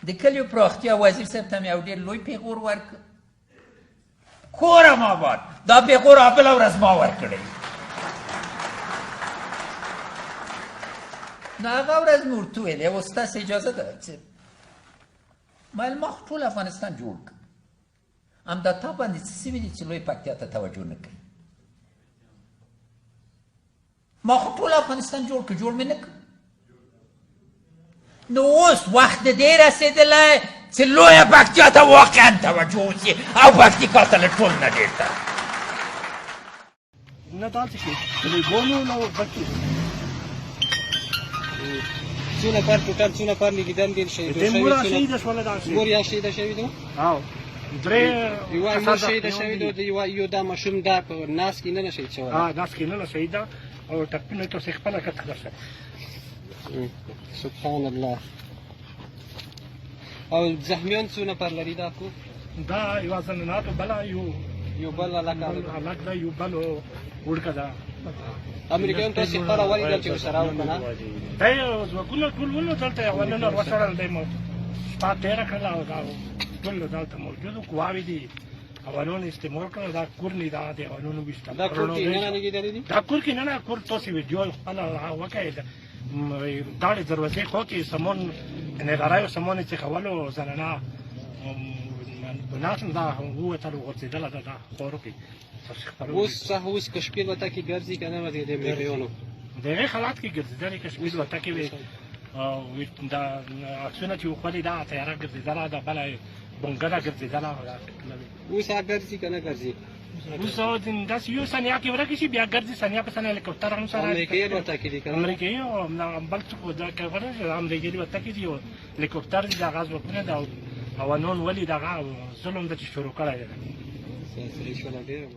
د کلیو پراختیا وزیر صاحب ته مې یو ډېر لوی پیغور ورکړ. کور م آباد. دا پیغور بله ورځ ما ورکړی. نو هغه ورځ مې ورته وویل یوه ستاسې اجازه ده چې ویل ما خو ټول افغانستان جوړ کړ. همدا تا باندې څه سوي دي چې لوی پکتیا ته توجه نه کوي؟ ما خو ټول افغانستان جوړ کړ، جوړ مې نه کړ. نو اوس وخت د دې رسېدلی چې لویه پکتیا ته واقعا توجه وشي او پکتیکا ته له ټول نه ډېر ته نه دلته کې تلیفون نه بلکې څو نفر ټوټل څو نفر لیدل دي شهید شول دا مور یا شهید شوي دي او درې یو مور شهید شوی دی یو دا ماشوم دا په ناس کې نه شهید شوی ناس کې نه شهید ده او ټپینه ته خپل کټ کړه. سبحان الله. او زخمیان څو نفر لري دا کو؟ دا یو زنانه بلا یو بل علاقه ده یو بل وړکه ده. امریکایان تاسې خپله ولیدل چې ورسره وکړه؟ دا یو ځواکونه ټول ولو دلته اولونه وسړل دی مو شپه تېره کړله او دا ټول دلته موجود وو. قواوې دي اولونه استعمال کړل. دا کور نه دا د اولونو ویشتل. دا کور کې ننه لګېدلي دي؟ دا کور کې نه کور تاسې ویډیو خپله وکړئ. داړې دروازې خوا کې سامان نغرایو سامان یې څښولو زنانه ناس دا ووتل وغورځېدله ده دا خورو کې. اوس کشمیر وطن کې ګرځي که نه د امریکایانو؟ د هغې حالات کې ګرځېدلې کشمیر وطن کې وې. دا عکسونه چې وښولې دا تیاره ګرځېدله ده بله بنګله ګرځېدله. اوس هغه ګرځي که نه ګرځي؟ اوس داسې یو ثانیه کې ورکې شي بیا ګرځي ثانیه په ثانیه هلیکوپټر هم سره امریکایي وطن کې دي که نه؟ امریکایي او بل څوک دا امریکایي وطن کې دي هلیکوپټر دي. دغه ځواکونه ده او نون ولې دغه ظلم ده چې شروع کړی دی. صحیح شوله ډېره